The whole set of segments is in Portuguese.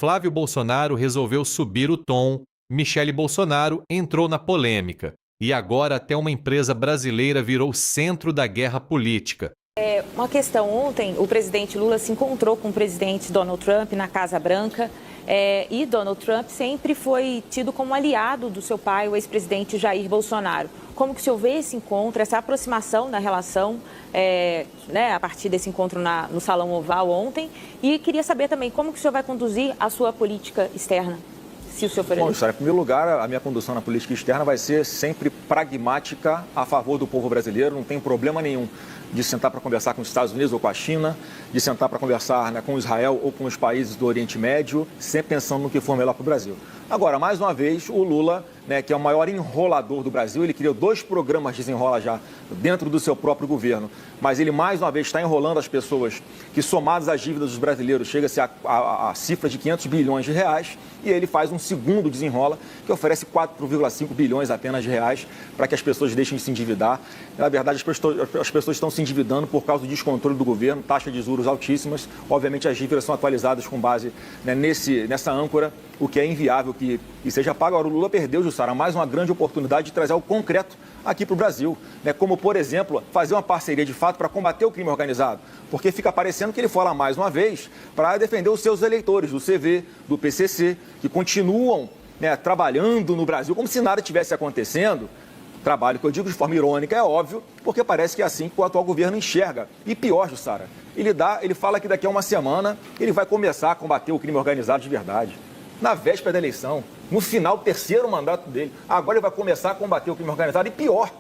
Flávio Bolsonaro resolveu subir o tom, Michele Bolsonaro entrou na polêmica. E agora até uma empresa brasileira virou centro da guerra política. Uma questão, ontem o presidente Lula se encontrou com o presidente Donald Trump na Casa Branca e Donald Trump sempre foi tido como aliado do seu pai, o ex-presidente Jair Bolsonaro. Como que o senhor vê esse encontro, essa aproximação da relação a partir desse encontro no Salão Oval ontem? E queria saber também como que o senhor vai conduzir a sua política externa? Bom, Sara, em primeiro lugar, a minha condução na política externa vai ser sempre pragmática a favor do povo brasileiro. Não tem problema nenhum de sentar para conversar com os Estados Unidos ou com a China, de sentar para conversar com Israel ou com os países do Oriente Médio, sempre pensando no que for melhor para o Brasil. Agora, mais uma vez, o Lula, que é o maior enrolador do Brasil, ele criou 2 programas de desenrola já dentro do seu próprio governo, mas ele mais uma vez está enrolando as pessoas que, somadas às dívidas dos brasileiros, chega-se a cifra de 500 bilhões de reais, e ele faz um segundo desenrola que oferece 4,5 bilhões apenas de reais para que as pessoas deixem de se endividar. Na verdade, as pessoas estão se endividando por causa do descontrole do governo, taxa de juros altíssimas. Obviamente, as dívidas são atualizadas com base nessa âncora, o que é inviável que seja pago. Agora, o Lula perdeu, Jussara, mais uma grande oportunidade de trazer algo concreto aqui para o Brasil, como, por exemplo, fazer uma parceria de fato para combater o crime organizado, porque fica parecendo que ele foi lá mais uma vez para defender os seus eleitores do CV, do PCC, que continuam trabalhando no Brasil como se nada tivesse acontecendo. Trabalho que eu digo de forma irônica, é óbvio, porque parece que é assim que o atual governo enxerga. E pior, Jussara, ele fala que daqui a uma semana ele vai começar a combater o crime organizado de verdade. Na véspera da eleição, no final do 3º mandato dele, agora ele vai começar a combater o crime organizado. E pior,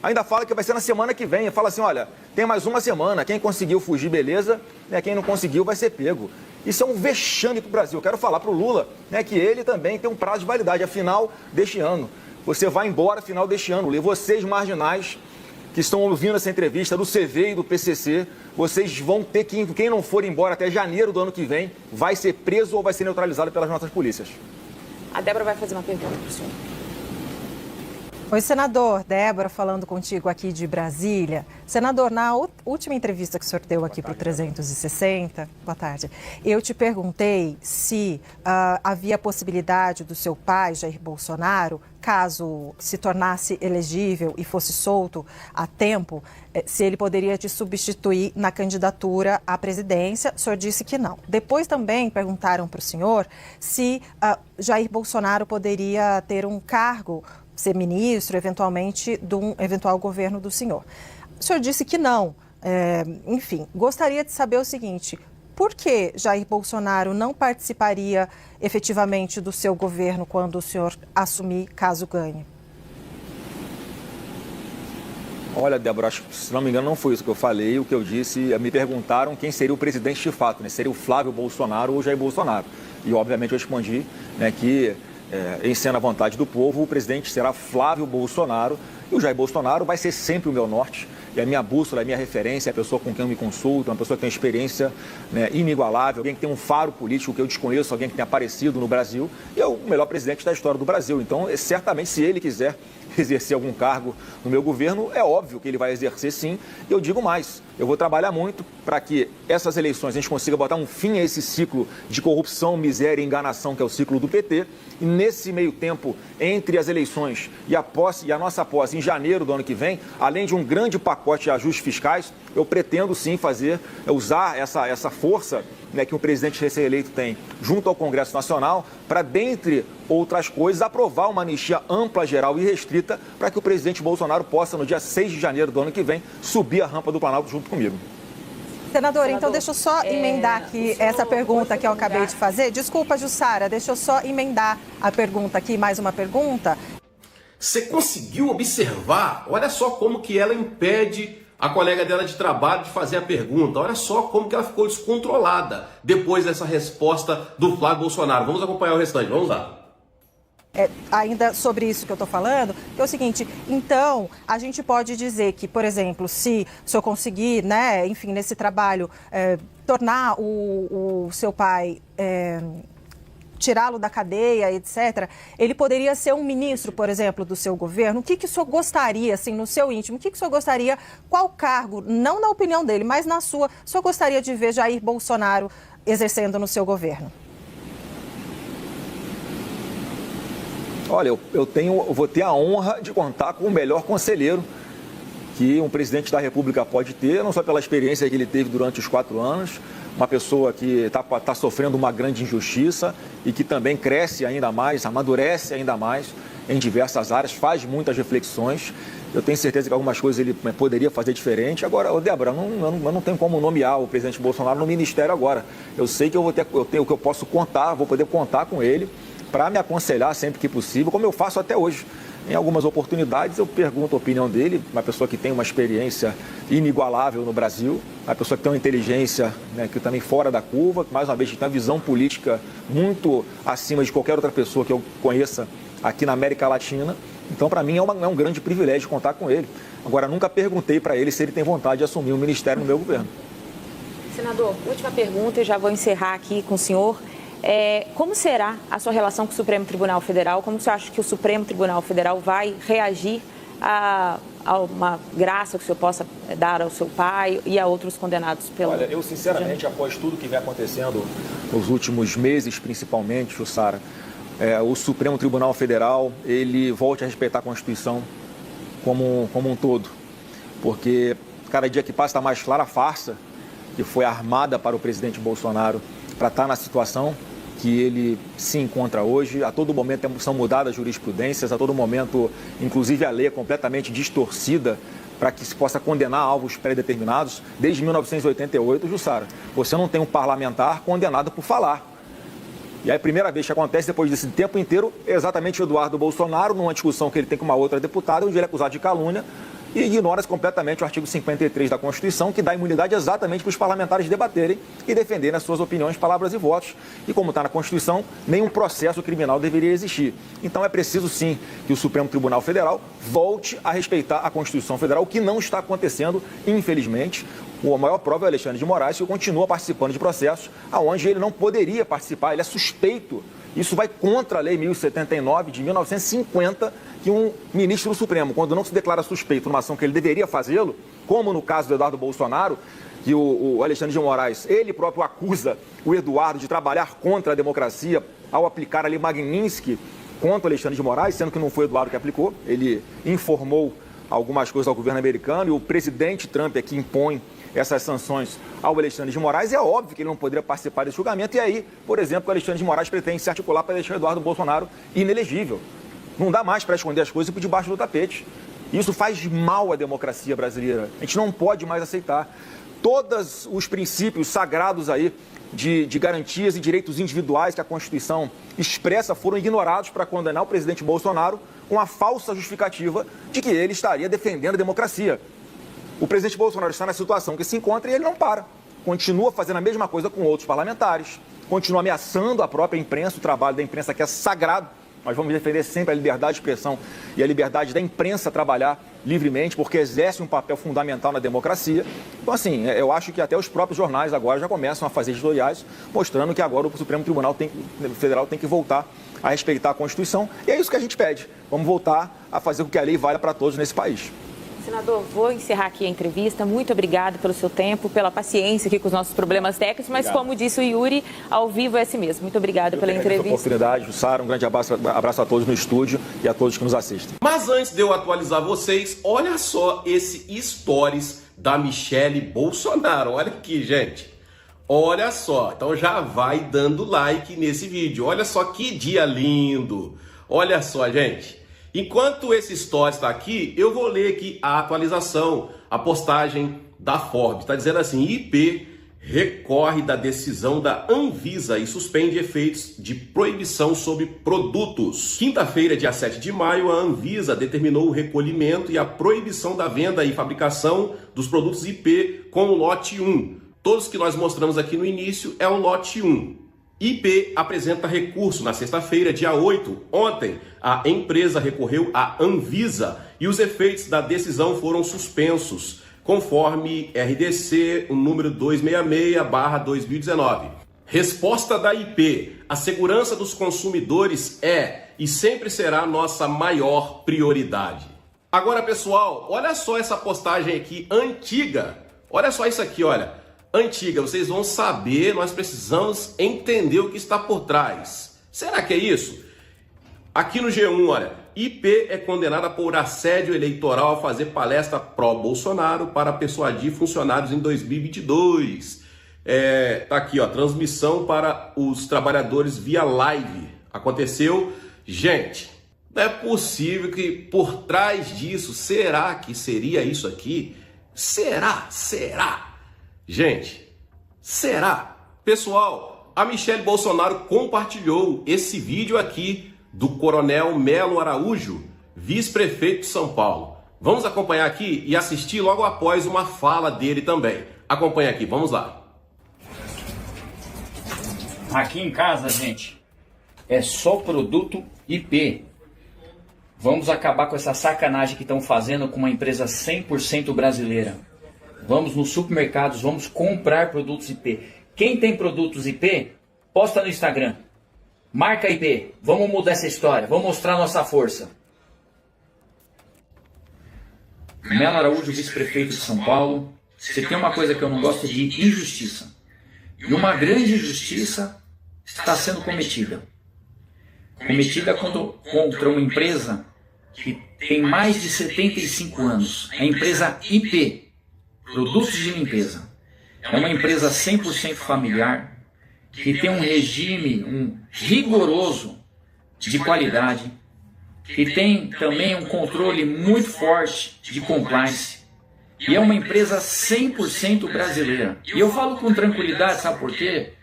ainda fala que vai ser na semana que vem. Ele fala assim, olha, tem mais uma semana, quem conseguiu fugir, beleza, quem não conseguiu vai ser pego. Isso é um vexame para o Brasil. Eu quero falar para o Lula que ele também tem um prazo de validade, afinal deste ano. Você vai embora final deste ano. E vocês, marginais, que estão ouvindo essa entrevista do CV e do PCC, vocês vão ter que, quem não for embora até janeiro do ano que vem, vai ser preso ou vai ser neutralizado pelas nossas polícias. A Débora vai fazer uma pergunta para o senhor. Oi, senador. Débora falando contigo aqui de Brasília. Senador, na última entrevista que o senhor deu aqui para o 360, boa tarde, eu te perguntei se havia possibilidade do seu pai, Jair Bolsonaro, caso se tornasse elegível e fosse solto a tempo, se ele poderia te substituir na candidatura à presidência. O senhor disse que não. Depois também perguntaram para o senhor se Jair Bolsonaro poderia ter um cargo, ser ministro, eventualmente, de um eventual governo do senhor. O senhor disse que não. Enfim, gostaria de saber o seguinte: por que Jair Bolsonaro não participaria efetivamente do seu governo quando o senhor assumir, caso ganhe? Olha, Débora, acho que, se não me engano, não foi isso que eu falei. O que eu disse, me perguntaram quem seria o presidente de fato, Seria o Flávio Bolsonaro ou Jair Bolsonaro. E, obviamente, eu respondi que, em sendo a vontade do povo, o presidente será Flávio Bolsonaro e o Jair Bolsonaro vai ser sempre o meu norte. E a minha bússola, a minha referência, a pessoa com quem eu me consulto, uma pessoa que tem experiência inigualável, alguém que tem um faro político que eu desconheço, alguém que tem aparecido no Brasil, e é o melhor presidente da história do Brasil. Então, certamente, se ele quiser exercer algum cargo no meu governo, é óbvio que ele vai exercer sim. E eu digo mais, eu vou trabalhar muito para que essas eleições a gente consiga botar um fim a esse ciclo de corrupção, miséria e enganação que é o ciclo do PT. E nesse meio tempo, entre as eleições e a nossa posse em janeiro do ano que vem, além de um grande pacote de ajustes fiscais, eu pretendo sim usar essa força que o presidente recém-eleito tem junto ao Congresso Nacional para, dentre outras coisas, aprovar uma anistia ampla, geral e restrita para que o presidente Bolsonaro possa, no dia 6 de janeiro do ano que vem, subir a rampa do Planalto junto comigo. Senador, então deixa eu só emendar aqui essa pergunta que eu acabei de fazer. Desculpa, Jussara, deixa eu só emendar a pergunta aqui, mais uma pergunta. Você conseguiu observar? Olha só como que ela impede a colega dela de trabalho de fazer a pergunta. Olha só como que ela ficou descontrolada depois dessa resposta do Flávio Bolsonaro. Vamos acompanhar o restante, vamos lá. Ainda sobre isso que eu estou falando, que é o seguinte: então, a gente pode dizer que, por exemplo, se o senhor conseguir, enfim, nesse trabalho, tornar o seu pai, tirá-lo da cadeia, etc., ele poderia ser um ministro, por exemplo, do seu governo. O que o senhor gostaria, assim, no seu íntimo, o que o senhor gostaria, qual cargo, não na opinião dele, mas na sua, o senhor gostaria de ver Jair Bolsonaro exercendo no seu governo? Olha, eu vou ter a honra de contar com o melhor conselheiro que um presidente da República pode ter, não só pela experiência que ele teve durante os 4 anos, uma pessoa que está sofrendo uma grande injustiça e que também cresce ainda mais, amadurece ainda mais em diversas áreas, faz muitas reflexões. Eu tenho certeza que algumas coisas ele poderia fazer diferente. Agora, Débora, eu não tenho como nomear o presidente Bolsonaro no ministério agora. Eu sei que eu tenho o que eu posso contar, vou poder contar com ele para me aconselhar sempre que possível, como eu faço até hoje. Em algumas oportunidades eu pergunto a opinião dele, uma pessoa que tem uma experiência inigualável no Brasil, uma pessoa que tem uma inteligência, né, que também fora da curva, que mais uma vez tem uma visão política muito acima de qualquer outra pessoa que eu conheça aqui na América Latina. Então, para mim, é um grande privilégio contar com ele. Agora, nunca perguntei para ele se ele tem vontade de assumir um ministério no meu governo. Senador, última pergunta e já vou encerrar aqui com o senhor. Como será a sua relação com o Supremo Tribunal Federal? Como você acha que o Supremo Tribunal Federal vai reagir a uma graça que o senhor possa dar ao seu pai e a outros condenados pelo... Olha, eu sinceramente, após tudo que vem acontecendo nos últimos meses, principalmente, Jussara, o Supremo Tribunal Federal, ele volte a respeitar a Constituição como um todo. Porque cada dia que passa está mais clara a farsa que foi armada para o presidente Bolsonaro para estar na situação que ele se encontra hoje. A todo momento são mudadas jurisprudências, a todo momento, inclusive a lei é completamente distorcida para que se possa condenar alvos pré-determinados. Desde 1988, Jussara, você não tem um parlamentar condenado por falar. E aí a primeira vez que acontece, depois desse tempo inteiro, é exatamente o Eduardo Bolsonaro, numa discussão que ele tem com uma outra deputada, onde ele é acusado de calúnia, e ignora-se completamente o artigo 53 da Constituição, que dá imunidade exatamente para os parlamentares debaterem e defenderem as suas opiniões, palavras e votos. E como está na Constituição, nenhum processo criminal deveria existir. Então é preciso sim que o Supremo Tribunal Federal volte a respeitar a Constituição Federal, o que não está acontecendo, infelizmente. A maior prova é o Alexandre de Moraes, que continua participando de processos onde ele não poderia participar, ele é suspeito. Isso vai contra a Lei 1079 de 1950, que um ministro do Supremo, quando não se declara suspeito numa ação que ele deveria fazê-lo, como no caso do Eduardo Bolsonaro, que o Alexandre de Moraes, ele próprio acusa o Eduardo de trabalhar contra a democracia ao aplicar a Lei Magnitsky contra o Alexandre de Moraes, sendo que não foi o Eduardo que aplicou, ele informou algumas coisas ao governo americano e o presidente Trump é que impõe essas sanções ao Alexandre de Moraes. É óbvio que ele não poderia participar desse julgamento. E aí, por exemplo, o Alexandre de Moraes pretende se articular para deixar o Eduardo Bolsonaro inelegível. Não dá mais para esconder as coisas por debaixo do tapete. Isso faz mal à democracia brasileira. A gente não pode mais aceitar. Todos os princípios sagrados aí de garantias e direitos individuais que a Constituição expressa foram ignorados para condenar o presidente Bolsonaro com a falsa justificativa de que ele estaria defendendo a democracia. O presidente Bolsonaro está na situação que se encontra e ele não para. Continua fazendo a mesma coisa com outros parlamentares, continua ameaçando a própria imprensa, o trabalho da imprensa que é sagrado. Nós vamos defender sempre a liberdade de expressão e a liberdade da imprensa trabalhar livremente, porque exerce um papel fundamental na democracia. Então, assim, eu acho que até os próprios jornais agora já começam a fazer editoriais mostrando que agora o Supremo Tribunal Federal tem que voltar a respeitar a Constituição. E é isso que a gente pede. Vamos voltar a fazer com que a lei valha para todos nesse país. Senador, vou encerrar aqui a entrevista. Muito obrigada pelo seu tempo, pela paciência aqui com os nossos problemas técnicos, mas como disse o Yuri, ao vivo é assim mesmo. Muito obrigada pela entrevista. Oportunidade, Jussara, um grande abraço a todos no estúdio e a todos que nos assistem. Mas antes de eu atualizar vocês, olha só esse stories da Michele Bolsonaro. Olha aqui, gente. Olha só, então já vai dando like nesse vídeo. Olha só que dia lindo. Olha só, gente. Enquanto esse story está aqui, eu vou ler aqui a atualização, a postagem da Forbes. Está dizendo assim: IP recorre da decisão da Anvisa e suspende efeitos de proibição sobre produtos. Quinta-feira, dia 7 de maio, a Anvisa determinou o recolhimento e a proibição da venda e fabricação dos produtos IP com o lote 1. Todos que nós mostramos aqui no início é o lote 1. IP apresenta recurso na sexta-feira, dia 8. Ontem, a empresa recorreu à Anvisa e os efeitos da decisão foram suspensos, conforme RDC, o número 266/2019. Resposta da IP: a segurança dos consumidores é e sempre será nossa maior prioridade. Agora, pessoal, olha só essa postagem aqui antiga. Olha só isso aqui, olha. Antiga, vocês vão saber, nós precisamos entender o que está por trás. Será que é isso? Aqui no G1, olha, IP é condenada por assédio eleitoral a fazer palestra pró-Bolsonaro para persuadir funcionários em 2022. Tá aqui, ó, transmissão para os trabalhadores via live. Aconteceu, gente, não é possível que por trás disso, será que seria isso aqui? Será? Gente, será? Pessoal, a Michelle Bolsonaro compartilhou esse vídeo aqui do Coronel Melo Araújo, vice-prefeito de São Paulo. Vamos acompanhar aqui e assistir logo após uma fala dele também. Acompanha aqui, vamos lá. Aqui em casa, gente, é só produto IP. Vamos acabar com essa sacanagem que estão fazendo com uma empresa 100% brasileira. Vamos nos supermercados, vamos comprar produtos IP. Quem tem produtos IP, posta no Instagram. Marca IP, vamos mudar essa história, vamos mostrar nossa força. Melo Araújo, vice-prefeito de São Paulo. Se tem uma coisa que eu não gosto de injustiça. E uma grande injustiça está sendo cometida. Cometida contra uma empresa que tem mais de 75 anos. A empresa IP, Produtos de Limpeza. É uma empresa 100% familiar, que tem um regime rigoroso de qualidade, que tem também um controle muito forte de compliance, e é uma empresa 100% brasileira. E eu falo com tranquilidade, sabe por quê?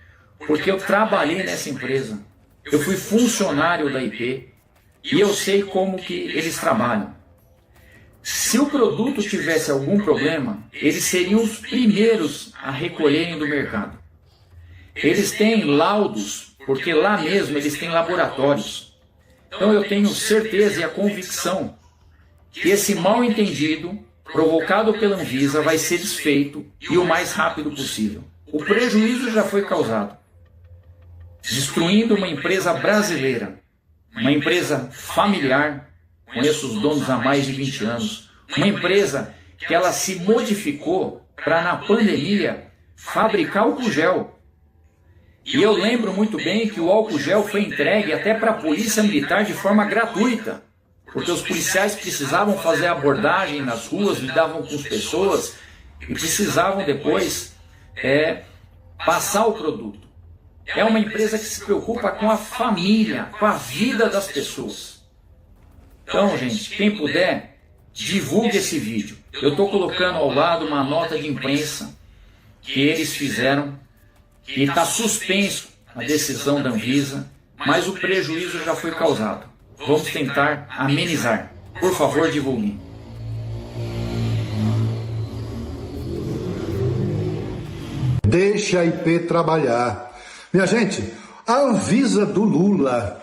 Porque eu trabalhei nessa empresa, eu fui funcionário da IP, e eu sei como que eles trabalham. Se o produto tivesse algum problema, eles seriam os primeiros a recolherem do mercado. Eles têm laudos, porque lá mesmo eles têm laboratórios. Então eu tenho certeza e a convicção que esse mal-entendido, provocado pela Anvisa, vai ser desfeito e o mais rápido possível. O prejuízo já foi causado, destruindo uma empresa brasileira, uma empresa familiar, conheço os donos há mais de 20 anos, uma empresa que ela se modificou para na pandemia fabricar álcool gel. E eu lembro muito bem que o álcool gel foi entregue até para a polícia militar de forma gratuita, porque os policiais precisavam fazer abordagem nas ruas, lidavam com as pessoas e precisavam depois passar o produto. É uma empresa que se preocupa com a família, com a vida das pessoas. Então, gente, quem puder, divulgue esse vídeo. Eu estou colocando ao lado uma nota de imprensa que eles fizeram, e está suspenso a decisão da Anvisa, mas o prejuízo já foi causado. Vamos tentar amenizar. Por favor, divulguem. Deixe a IP trabalhar. Minha gente, a Anvisa do Lula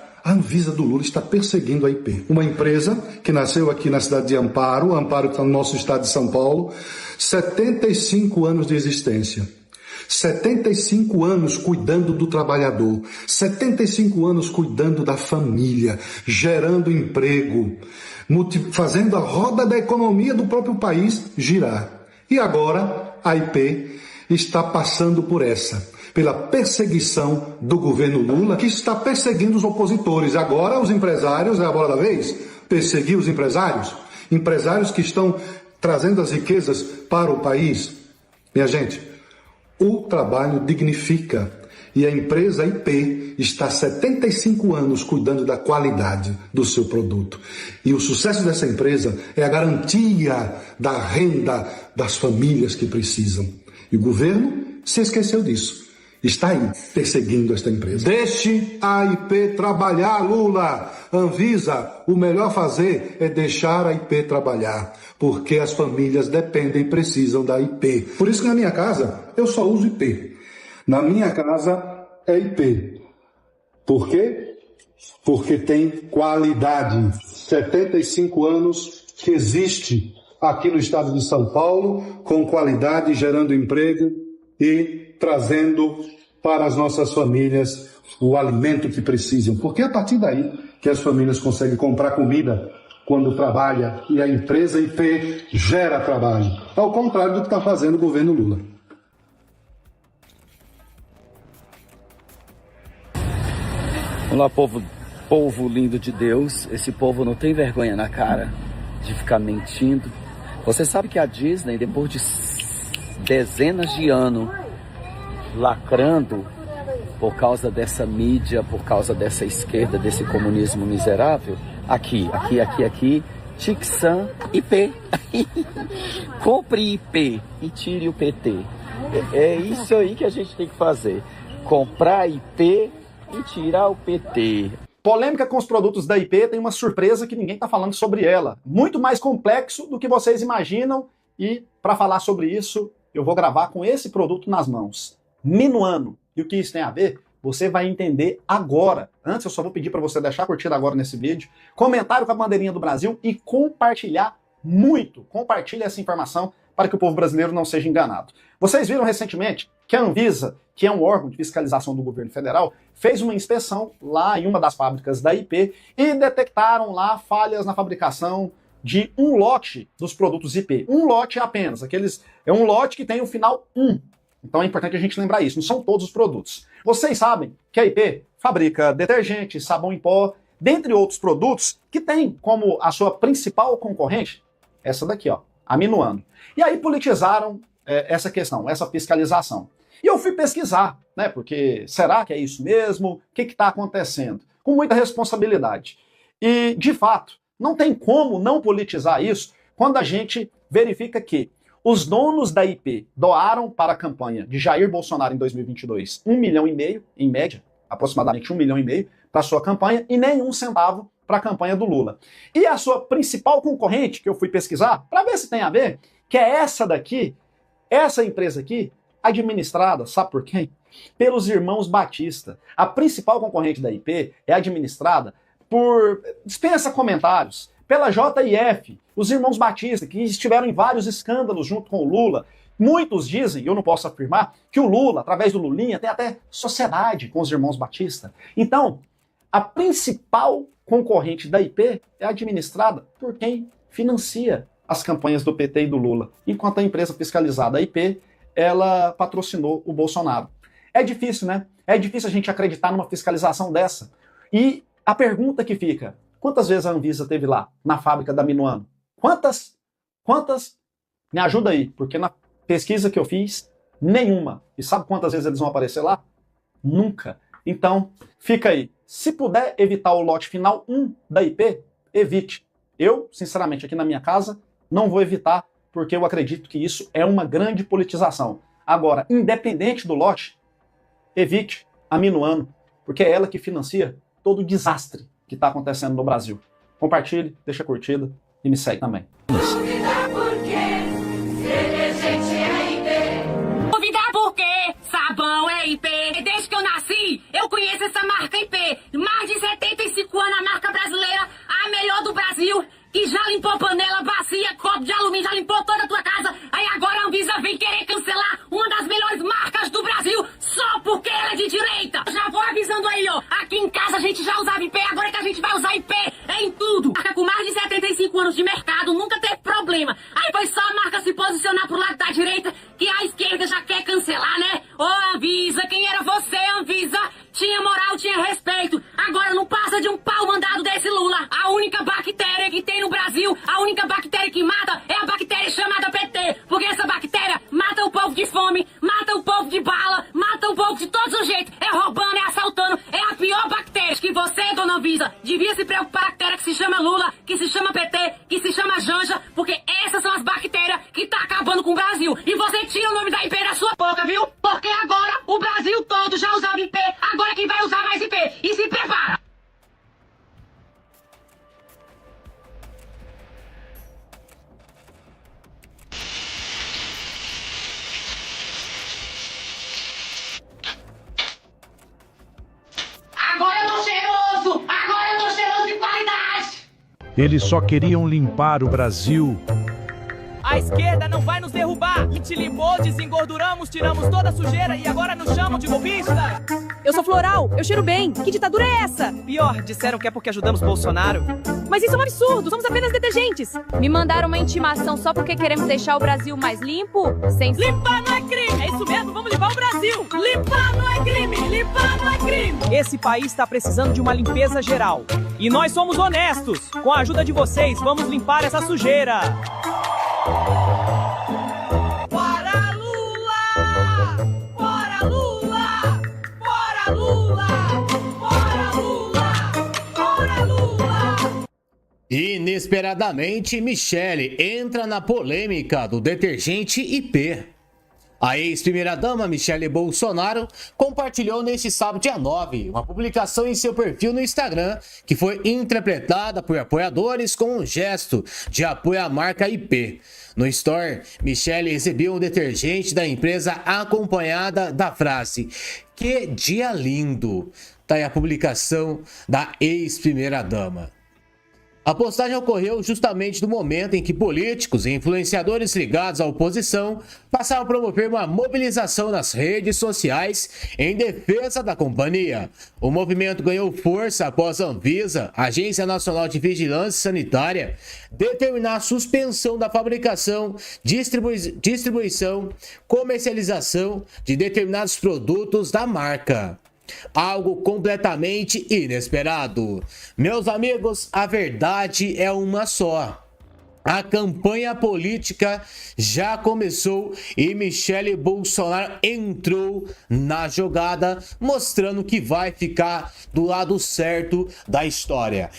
está perseguindo a IP. Uma empresa que nasceu aqui na cidade de Amparo, Amparo está no nosso estado de São Paulo, 75 anos de existência. 75 anos cuidando do trabalhador, 75 anos cuidando da família, gerando emprego, fazendo a roda da economia do próprio país girar. E agora a IP está passando pela perseguição do governo Lula, que está perseguindo os opositores. Agora os empresários, é a bola da vez, perseguir os empresários que estão trazendo as riquezas para o país. Minha gente, o trabalho dignifica e a empresa IP está há 75 anos cuidando da qualidade do seu produto. E o sucesso dessa empresa é a garantia da renda das famílias que precisam. E o governo se esqueceu disso. Está aí perseguindo esta empresa. Deixe a IP trabalhar, Lula. Anvisa, o melhor fazer é deixar a IP trabalhar, porque as famílias dependem e precisam da IP. Por isso que na minha casa eu só uso IP. Na minha casa é IP. Por quê? Porque tem qualidade. 75 anos que existe aqui no estado de São Paulo, com qualidade, gerando emprego e trazendo para as nossas famílias o alimento que precisam. Porque é a partir daí que as famílias conseguem comprar comida quando trabalha, e a empresa IP gera trabalho. Ao contrário do que está fazendo o governo Lula. Olá, povo povo lindo de Deus, esse povo não tem vergonha na cara de ficar mentindo. Você sabe que a Disney, depois de dezenas de anos lacrando por causa dessa mídia, por causa dessa esquerda, desse comunismo miserável, aqui, Tixan IP. Compre IP e tire o PT. É isso aí que a gente tem que fazer. Comprar IP e tirar o PT. Polêmica com os produtos da IP tem uma surpresa que ninguém está falando sobre ela. Muito mais complexo do que vocês imaginam. E para falar sobre isso, eu vou gravar com esse produto nas mãos. Minuano. E o que isso tem a ver? Você vai entender agora. Antes, eu só vou pedir para você deixar a curtida agora nesse vídeo, comentário com a bandeirinha do Brasil e compartilhar muito. Compartilhe essa informação para que o povo brasileiro não seja enganado. Vocês viram recentemente que a Anvisa, que é um órgão de fiscalização do governo federal, fez uma inspeção lá em uma das fábricas da IP e detectaram lá falhas na fabricação de um lote dos produtos IP. Um lote apenas. É um lote que tem o final 1. Então é importante a gente lembrar isso, não são todos os produtos. Vocês sabem que a IP fabrica detergente, sabão em pó, dentre outros produtos que tem como a sua principal concorrente essa daqui, ó, a Minuano. E aí politizaram essa questão, essa fiscalização. E eu fui pesquisar, né, porque será que é isso mesmo? O que está acontecendo? Com muita responsabilidade. E, de fato, não tem como não politizar isso quando a gente verifica que os donos da IP doaram para a campanha de Jair Bolsonaro em 2022 1,5 milhão, em média, aproximadamente 1,5 milhão para a sua campanha, e nem um centavo para a campanha do Lula. E a sua principal concorrente, que eu fui pesquisar, para ver se tem a ver, que é essa daqui, essa empresa aqui, administrada, sabe por quem? Pelos irmãos Batista. A principal concorrente da IP é administrada por, dispensa comentários, pela JIF, os irmãos Batista, que estiveram em vários escândalos junto com o Lula. Muitos dizem, eu não posso afirmar, que o Lula, através do Lulinha, tem até sociedade com os irmãos Batista. Então, a principal concorrente da IP é administrada por quem financia as campanhas do PT e do Lula, enquanto a empresa fiscalizada, a IP, ela patrocinou o Bolsonaro. É difícil, né? É difícil a gente acreditar numa fiscalização dessa. E a pergunta que fica, quantas vezes a Anvisa esteve lá, na fábrica da Minuano? Quantas? Quantas? Me ajuda aí, porque na pesquisa que eu fiz, nenhuma. E sabe quantas vezes eles vão aparecer lá? Nunca. Então, fica aí. Se puder evitar o lote final 1 da IP, evite. Eu, sinceramente, aqui na minha casa, não vou evitar, porque eu acredito que isso é uma grande politização. Agora, independente do lote, evite a Minuano, porque é ela que financia todo o desastre que está acontecendo no Brasil. Compartilhe, deixa a curtida e me segue também. Duvidar por quê? Sabão é IP. Desde que eu nasci, eu conheço essa marca IP. Mais de 75 anos, a marca brasileira, a melhor do Brasil, que já limpou panela, bacia, copo de alumínio, já limpou toda a tua casa. Aí agora a Anvisa vem querer cancelar uma das melhores marcas do Brasil só porque ela é de direita. Já vou avisando aí, ó. Aqui em casa a gente já usava IP, agora que a gente vai usar IP é em tudo. Marca com mais de 75 anos de mercado, nunca teve problema. Aí foi só a marca se posicionar pro lado da direita que a esquerda já quer cancelar, né? Ô Anvisa, quem era você, Anvisa? Tinha moral, tinha respeito. Agora não passa de um pau mandado desse Lula. A única bactéria que tem no Brasil, a única bactéria que mata é a bactéria chamada PT. Porque essa bactéria mata o povo de fome, mata o povo de bala, mata o povo de todos os jeitos. É roubando, é assaltando, é a pior bactéria. Que você, dona Anvisa, devia se preocupar com a bactéria que se chama Lula, que se chama PT, que se chama Janja, porque essas são as bactérias que tá acabando com o Brasil. E você tira o nome da IP da sua boca, viu? Porque agora o Brasil todo já usava IP, agora quem vai usar mais IP? E se prepara! Agora eu tô cheiroso! Agora eu tô cheiroso de qualidade! Eles só queriam limpar o Brasil. A A esquerda não vai nos derrubar. A gente limpou, desengorduramos, tiramos toda a sujeira e agora nos chamam de golpista. Eu sou floral, eu cheiro bem. Que ditadura é essa? Pior, disseram que é porque ajudamos Bolsonaro. Mas isso é um absurdo, somos apenas detergentes. Me mandaram uma intimação só porque queremos deixar o Brasil mais limpo? Sem... Limpar não é crime! É isso mesmo, vamos limpar o Brasil! Limpar não é crime! Limpar não é crime! Esse país está precisando de uma limpeza geral. E nós somos honestos. Com a ajuda de vocês, vamos limpar essa sujeira. Fora Lula! Fora Lula! Fora Lula! Fora Lula! Fora Lula! Inesperadamente, Michele entra na polêmica do detergente IP. A ex-primeira-dama Michele Bolsonaro compartilhou neste sábado, dia 9, uma publicação em seu perfil no Instagram que foi interpretada por apoiadores como um gesto de apoio à marca IP. No Store, Michele exibiu um detergente da empresa acompanhada da frase "Que dia lindo!". Tá aí a publicação da ex-primeira-dama. A postagem ocorreu justamente no momento em que políticos e influenciadores ligados à oposição passaram a promover uma mobilização nas redes sociais em defesa da companhia. O movimento ganhou força após a Anvisa, Agência Nacional de Vigilância Sanitária, determinar a suspensão da fabricação, distribuição, comercialização de determinados produtos da marca. Algo completamente inesperado. Meus amigos, a verdade é uma só. A campanha política já começou e Michele Bolsonaro entrou na jogada, mostrando que vai ficar do lado certo da história.